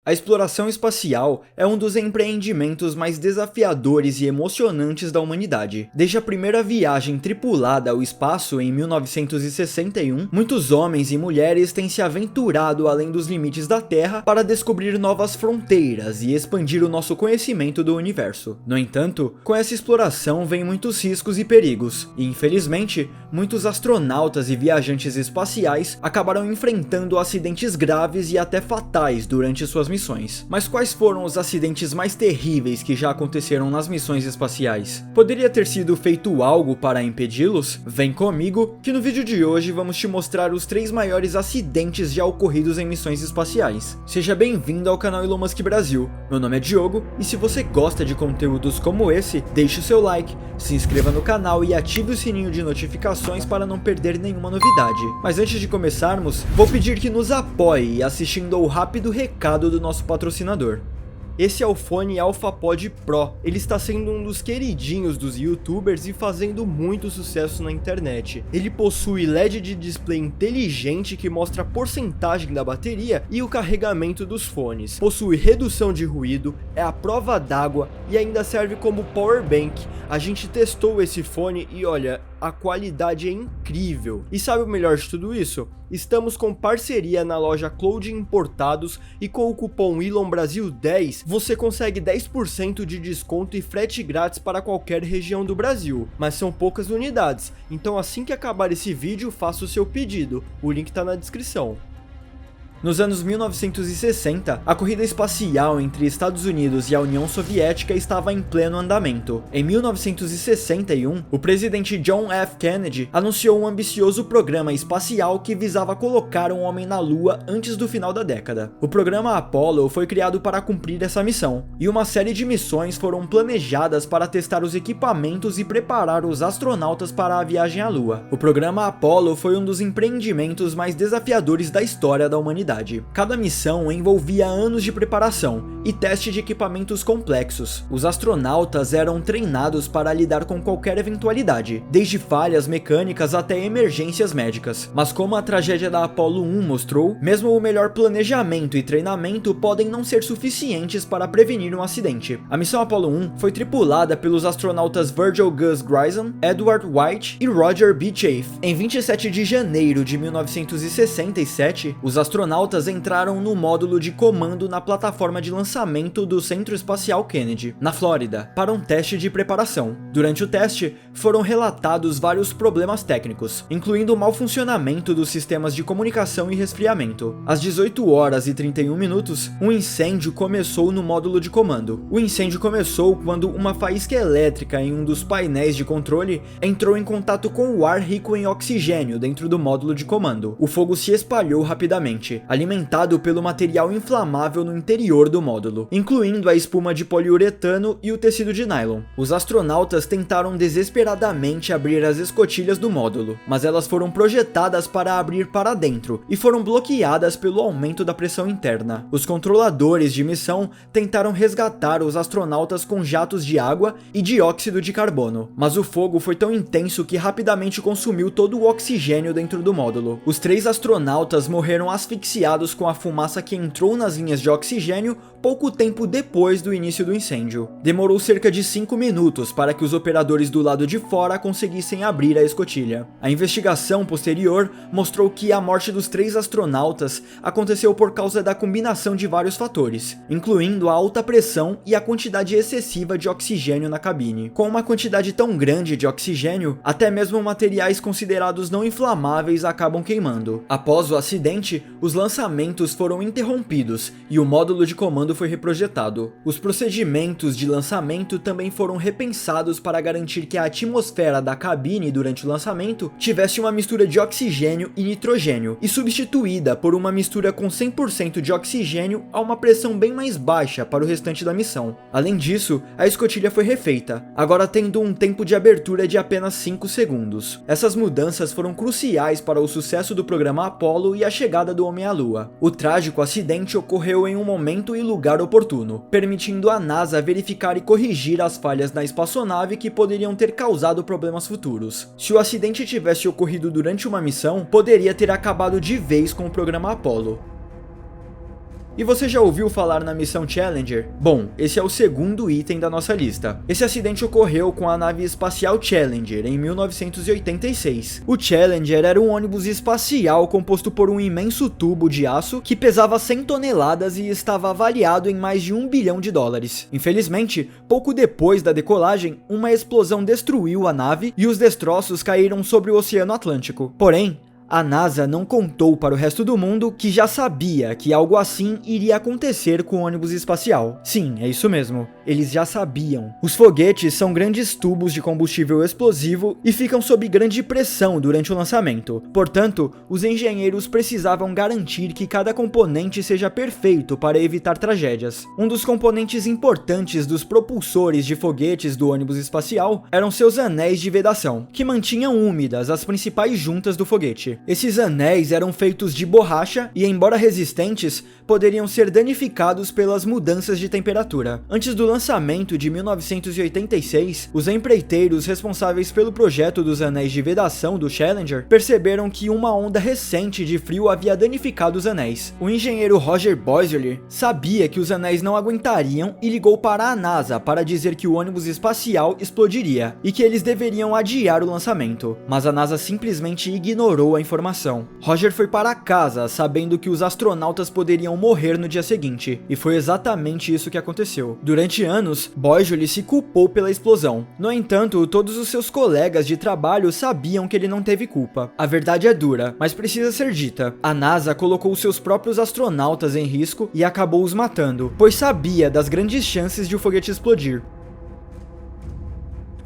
A exploração espacial é um dos empreendimentos mais desafiadores e emocionantes da humanidade. Desde a primeira viagem tripulada ao espaço em 1961, muitos homens e mulheres têm se aventurado além dos limites da Terra para descobrir novas fronteiras e expandir o nosso conhecimento do universo. No entanto, com essa exploração vem muitos riscos e perigos, e infelizmente, muitos astronautas e viajantes espaciais acabaram enfrentando acidentes graves e até fatais durante suas missões. Mas quais foram os acidentes mais terríveis que já aconteceram nas missões espaciais? Poderia ter sido feito algo para impedi-los? Vem comigo, que no vídeo de hoje vamos te mostrar os 3 maiores acidentes já ocorridos em missões espaciais. Seja bem-vindo ao canal Elon Musk Brasil, meu nome é Diogo, e se você gosta de conteúdos como esse, deixe o seu like, se inscreva no canal e ative o sininho de notificações para não perder nenhuma novidade. Mas antes de começarmos, vou pedir que nos apoie assistindo ao rápido recado do nosso patrocinador. Esse é o fone AlphaPod Pro, ele está sendo um dos queridinhos dos youtubers e fazendo muito sucesso na internet. Ele possui LED de display inteligente que mostra a porcentagem da bateria e o carregamento dos fones. Possui redução de ruído, é à prova d'água e ainda serve como power bank. A gente testou esse fone e olha, a qualidade é incrível. E sabe o melhor de tudo isso? Estamos com parceria na loja Cloud Importados e com o cupom ELONBRASIL10 você consegue 10% de desconto e frete grátis para qualquer região do Brasil. Mas são poucas unidades, então assim que acabar esse vídeo faça o seu pedido, o link está na descrição. Nos anos 1960, a corrida espacial entre Estados Unidos e a União Soviética estava em pleno andamento. Em 1961, o presidente John F. Kennedy anunciou um ambicioso programa espacial que visava colocar um homem na Lua antes do final da década. O programa Apollo foi criado para cumprir essa missão, e uma série de missões foram planejadas para testar os equipamentos e preparar os astronautas para a viagem à Lua. O programa Apollo foi um dos empreendimentos mais desafiadores da história da humanidade. Cada missão envolvia anos de preparação e teste de equipamentos complexos. Os astronautas eram treinados para lidar com qualquer eventualidade, desde falhas mecânicas até emergências médicas. Mas como a tragédia da Apollo 1 mostrou, mesmo o melhor planejamento e treinamento podem não ser suficientes para prevenir um acidente. A missão Apollo 1 foi tripulada pelos astronautas Virgil Gus Grissom, Edward White e Roger B. Chaffee. Em 27 de janeiro de 1967, os astronautas entraram no módulo de comando na plataforma de lançamento do Centro Espacial Kennedy, na Flórida, para um teste de preparação. Durante o teste, foram relatados vários problemas técnicos, incluindo o mau funcionamento dos sistemas de comunicação e resfriamento. Às 18 horas e 31 minutos, um incêndio começou no módulo de comando. O incêndio começou quando uma faísca elétrica em um dos painéis de controle entrou em contato com o ar rico em oxigênio dentro do módulo de comando. O fogo se espalhou rapidamente, alimentado pelo material inflamável no interior do módulo, incluindo a espuma de poliuretano e o tecido de nylon. Os astronautas tentaram desesperadamente abrir as escotilhas do módulo, mas elas foram projetadas para abrir para dentro e foram bloqueadas pelo aumento da pressão interna. Os controladores de missão tentaram resgatar os astronautas com jatos de água e dióxido de carbono, mas o fogo foi tão intenso que rapidamente consumiu todo o oxigênio dentro do módulo. Os 3 astronautas morreram asfixiados com a fumaça que entrou nas linhas de oxigênio pouco tempo depois do início do incêndio. Demorou cerca de 5 minutos para que os operadores do lado de fora conseguissem abrir a escotilha. A investigação posterior mostrou que a morte dos 3 astronautas aconteceu por causa da combinação de vários fatores, incluindo a alta pressão e a quantidade excessiva de oxigênio na cabine. Com uma quantidade tão grande de oxigênio, até mesmo materiais considerados não inflamáveis acabam queimando. Após o acidente, os lançamentos foram interrompidos e o módulo de comando foi reprojetado. Os procedimentos de lançamento também foram repensados para garantir que a atmosfera da cabine durante o lançamento tivesse uma mistura de oxigênio e nitrogênio, e substituída por uma mistura com 100% de oxigênio a uma pressão bem mais baixa para o restante da missão. Além disso, a escotilha foi refeita, agora tendo um tempo de abertura de apenas 5 segundos. Essas mudanças foram cruciais para o sucesso do programa Apollo e a chegada do homem à Lua. O trágico acidente ocorreu em um momento e lugar oportuno, permitindo à NASA verificar e corrigir as falhas na espaçonave que poderiam ter causado problemas futuros. Se o acidente tivesse ocorrido durante uma missão, poderia ter acabado de vez com o programa Apollo. E você já ouviu falar na missão Challenger? Bom, esse é o segundo item da nossa lista. Esse acidente ocorreu com a nave espacial Challenger em 1986. O Challenger era um ônibus espacial composto por um imenso tubo de aço que pesava 100 toneladas e estava avaliado em mais de $1 bilhão. Infelizmente, pouco depois da decolagem, uma explosão destruiu a nave e os destroços caíram sobre o Oceano Atlântico. Porém, a NASA não contou para o resto do mundo que já sabia que algo assim iria acontecer com o ônibus espacial. Sim, é isso mesmo, eles já sabiam. Os foguetes são grandes tubos de combustível explosivo e ficam sob grande pressão durante o lançamento. Portanto, os engenheiros precisavam garantir que cada componente seja perfeito para evitar tragédias. Um dos componentes importantes dos propulsores de foguetes do ônibus espacial eram seus anéis de vedação, que mantinham úmidas as principais juntas do foguete. Esses anéis eram feitos de borracha e, embora resistentes, poderiam ser danificados pelas mudanças de temperatura. Antes do lançamento de 1986, os empreiteiros responsáveis pelo projeto dos anéis de vedação do Challenger perceberam que uma onda recente de frio havia danificado os anéis. O engenheiro Roger Boisler sabia que os anéis não aguentariam e ligou para a NASA para dizer que o ônibus espacial explodiria e que eles deveriam adiar o lançamento, mas a NASA simplesmente ignorou a informação. Roger foi para casa sabendo que os astronautas poderiam morrer no dia seguinte, e foi exatamente isso que aconteceu. Durante anos, Boisjoly se culpou pela explosão. No entanto, todos os seus colegas de trabalho sabiam que ele não teve culpa. A verdade é dura, mas precisa ser dita. A NASA colocou seus próprios astronautas em risco e acabou os matando, pois sabia das grandes chances de o foguete explodir.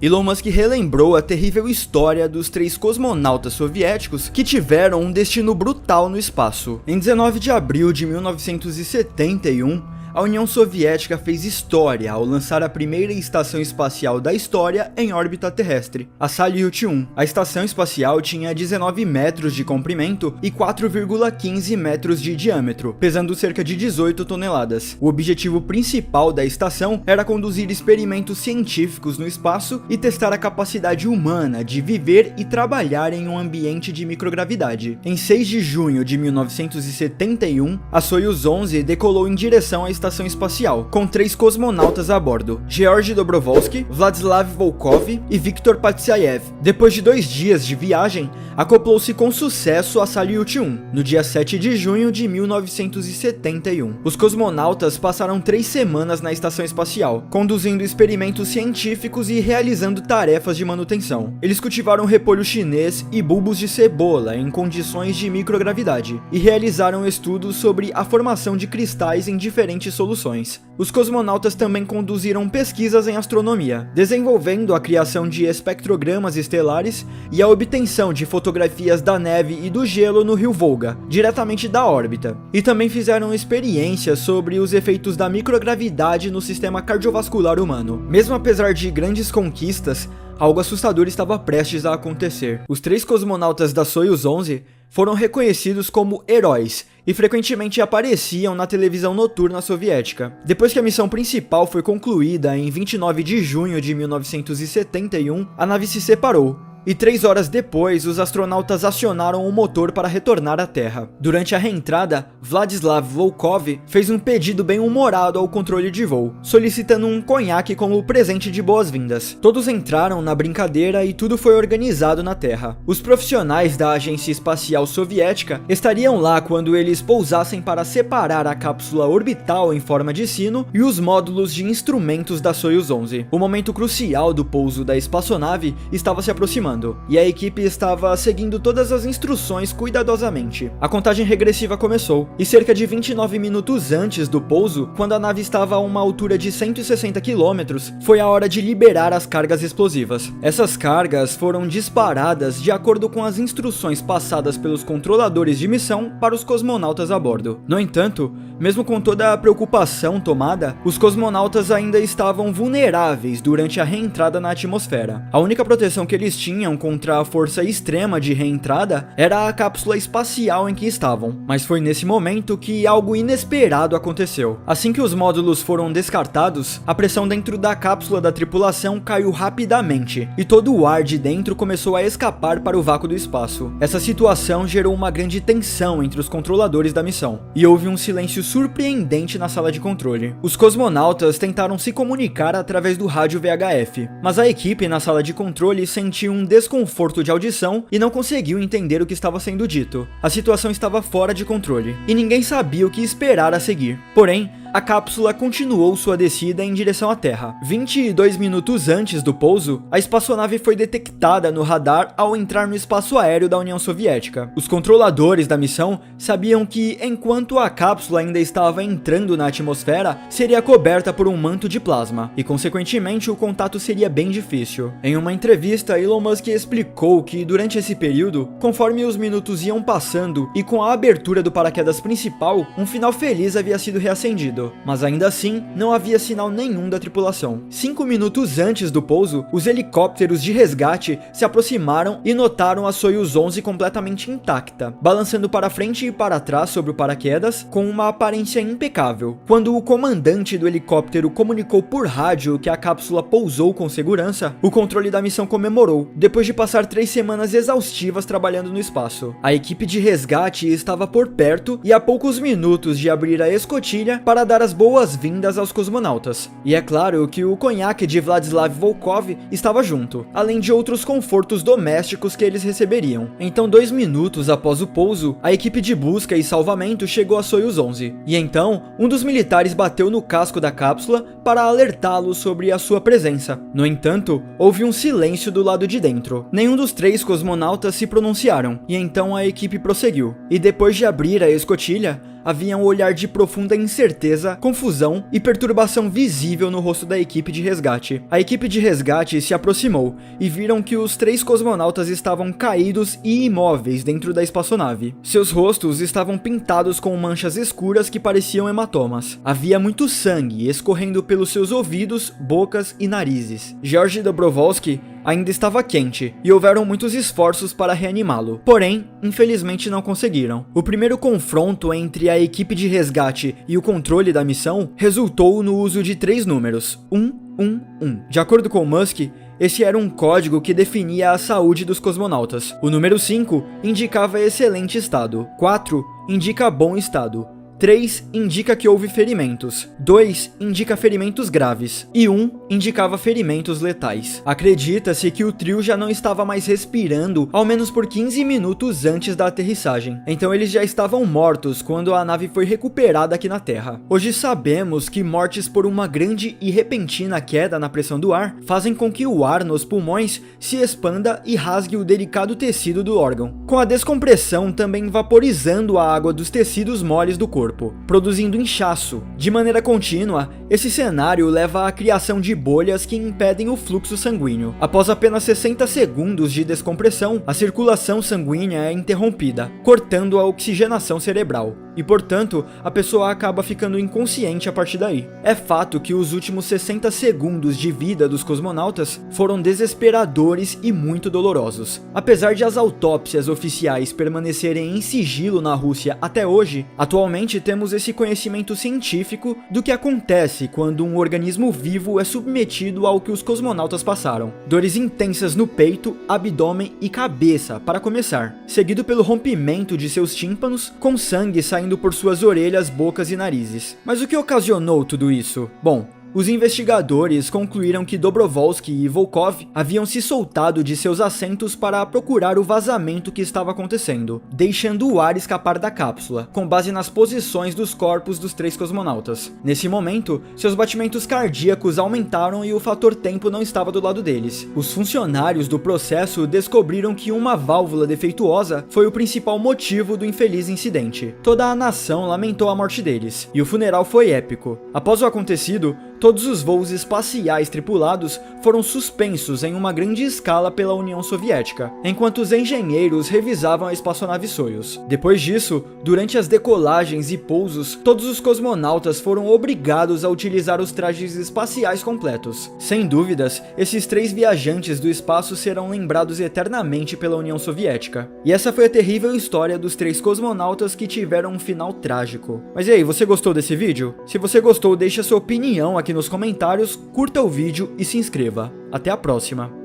Elon Musk relembrou a terrível história dos 3 cosmonautas soviéticos que tiveram um destino brutal no espaço. Em 19 de abril de 1971, a União Soviética fez história ao lançar a primeira estação espacial da história em órbita terrestre, a Salyut-1. A estação espacial tinha 19 metros de comprimento e 4,15 metros de diâmetro, pesando cerca de 18 toneladas. O objetivo principal da estação era conduzir experimentos científicos no espaço e testar a capacidade humana de viver e trabalhar em um ambiente de microgravidade. Em 6 de junho de 1971, a Soyuz 11 decolou em direção à estação espacial, com 3 cosmonautas a bordo: Georgy Dobrovolsky, Vladislav Volkov e Viktor Patsayev. Depois de 2 dias de viagem, acoplou-se com sucesso a Salyut-1, no dia 7 de junho de 1971. Os cosmonautas passaram 3 semanas na estação espacial, conduzindo experimentos científicos e realizando tarefas de manutenção. Eles cultivaram repolho chinês e bulbos de cebola em condições de microgravidade, e realizaram estudos sobre a formação de cristais em diferentes soluções. Os cosmonautas também conduziram pesquisas em astronomia, desenvolvendo a criação de espectrogramas estelares e a obtenção de fotografias da neve e do gelo no rio Volga, diretamente da órbita. E também fizeram experiências sobre os efeitos da microgravidade no sistema cardiovascular humano. Mesmo apesar de grandes conquistas, algo assustador estava prestes a acontecer. Os 3 cosmonautas da Soyuz 11 foram reconhecidos como heróis e frequentemente apareciam na televisão noturna soviética. Depois que a missão principal foi concluída em 29 de junho de 1971, a nave se separou. E 3 horas depois, os astronautas acionaram o motor para retornar à Terra. Durante a reentrada, Vladislav Volkov fez um pedido bem-humorado ao controle de voo, solicitando um conhaque como presente de boas-vindas. Todos entraram na brincadeira e tudo foi organizado na Terra. Os profissionais da Agência Espacial Soviética estariam lá quando eles pousassem para separar a cápsula orbital em forma de sino e os módulos de instrumentos da Soyuz 11. O momento crucial do pouso da espaçonave estava se aproximando, e a equipe estava seguindo todas as instruções cuidadosamente. A contagem regressiva começou, e cerca de 29 minutos antes do pouso, quando a nave estava a uma altura de 160 km, foi a hora de liberar as cargas explosivas. Essas cargas foram disparadas de acordo com as instruções passadas pelos controladores de missão para os cosmonautas a bordo. No entanto, mesmo com toda a preocupação tomada, os cosmonautas ainda estavam vulneráveis durante a reentrada na atmosfera. A única proteção que eles tinham tinham contra a força extrema de reentrada era a cápsula espacial em que estavam, mas foi nesse momento que algo inesperado aconteceu. Assim que os módulos foram descartados, a pressão dentro da cápsula da tripulação caiu rapidamente e todo o ar de dentro começou a escapar para o vácuo do espaço. Essa situação gerou uma grande tensão entre os controladores da missão, e houve um silêncio surpreendente na sala de controle. Os cosmonautas tentaram se comunicar através do rádio VHF, mas a equipe na sala de controle sentiu um desconforto de audição e não conseguiu entender o que estava sendo dito. A situação estava fora de controle, e ninguém sabia o que esperar a seguir. Porém, a cápsula continuou sua descida em direção à Terra. 22 minutos antes do pouso, a espaçonave foi detectada no radar ao entrar no espaço aéreo da União Soviética. Os controladores da missão sabiam que, enquanto a cápsula ainda estava entrando na atmosfera, seria coberta por um manto de plasma, e consequentemente o contato seria bem difícil. Em uma entrevista, Elon Musk explicou que durante esse período, conforme os minutos iam passando e com a abertura do paraquedas principal, um final feliz havia sido reacendido. Mas ainda assim, não havia sinal nenhum da tripulação. 5 minutos antes do pouso, os helicópteros de resgate se aproximaram e notaram a Soyuz 11 completamente intacta, balançando para frente e para trás sobre o paraquedas com uma aparência impecável. Quando o comandante do helicóptero comunicou por rádio que a cápsula pousou com segurança, o controle da missão comemorou, depois de passar 3 semanas exaustivas trabalhando no espaço. A equipe de resgate estava por perto e a poucos minutos de abrir a escotilha para dar as boas-vindas aos cosmonautas. E é claro que o conhaque de Vladislav Volkov estava junto, além de outros confortos domésticos que eles receberiam. Então, 2 minutos após o pouso, a equipe de busca e salvamento chegou a Soyuz 11. E então, um dos militares bateu no casco da cápsula para alertá-lo sobre a sua presença. No entanto, houve um silêncio do lado de dentro. Nenhum dos 3 cosmonautas se pronunciaram, e então a equipe prosseguiu. E depois de abrir a escotilha, havia um olhar de profunda incerteza, confusão e perturbação visível no rosto da equipe de resgate. A equipe de resgate se aproximou e viram que os 3 cosmonautas estavam caídos e imóveis dentro da espaçonave. Seus rostos estavam pintados com manchas escuras que pareciam hematomas. Havia muito sangue escorrendo pelos seus ouvidos, bocas e narizes. Georgy Dobrovolsky ainda estava quente e houveram muitos esforços para reanimá-lo. Porém, infelizmente não conseguiram. O primeiro confronto entre a equipe de resgate e o controle da missão resultou no uso de 3 números: 111. De acordo com Musk, esse era um código que definia a saúde dos cosmonautas. O número 5 indicava excelente estado, 4 indica bom estado, 3 indica que houve ferimentos, 2 indica ferimentos graves e 1 indicava ferimentos letais. Acredita-se que o trio já não estava mais respirando ao menos por 15 minutos antes da aterrissagem, então eles já estavam mortos quando a nave foi recuperada aqui na Terra. Hoje sabemos que mortes por uma grande e repentina queda na pressão do ar fazem com que o ar nos pulmões se expanda e rasgue o delicado tecido do órgão, com a descompressão também vaporizando a água dos tecidos moles do corpo, produzindo inchaço. De maneira contínua, esse cenário leva à criação de bolhas que impedem o fluxo sanguíneo. Após apenas 60 segundos de descompressão, a circulação sanguínea é interrompida, cortando a oxigenação cerebral. E, portanto, a pessoa acaba ficando inconsciente a partir daí. É fato que os últimos 60 segundos de vida dos cosmonautas foram desesperadores e muito dolorosos. Apesar de as autópsias oficiais permanecerem em sigilo na Rússia até hoje, atualmente temos esse conhecimento científico do que acontece quando um organismo vivo é submetido ao que os cosmonautas passaram. Dores intensas no peito, abdômen e cabeça, para começar, seguido pelo rompimento de seus tímpanos, com sangue saindo por suas orelhas, bocas e narizes. Mas o que ocasionou tudo isso? Bom, os investigadores concluíram que Dobrovolsky e Volkov haviam se soltado de seus assentos para procurar o vazamento que estava acontecendo, deixando o ar escapar da cápsula, com base nas posições dos corpos dos 3 cosmonautas. Nesse momento, seus batimentos cardíacos aumentaram e o fator tempo não estava do lado deles. Os funcionários do processo descobriram que uma válvula defeituosa foi o principal motivo do infeliz incidente. Toda a nação lamentou a morte deles, e o funeral foi épico. Após o acontecido, todos os voos espaciais tripulados foram suspensos em uma grande escala pela União Soviética, enquanto os engenheiros revisavam a espaçonave Soyuz. Depois disso, durante as decolagens e pousos, todos os cosmonautas foram obrigados a utilizar os trajes espaciais completos. Sem dúvidas, esses 3 viajantes do espaço serão lembrados eternamente pela União Soviética. E essa foi a terrível história dos 3 cosmonautas que tiveram um final trágico. Mas e aí, você gostou desse vídeo? Se você gostou, deixa sua opinião aqui nos comentários, curta o vídeo e se inscreva. Até a próxima!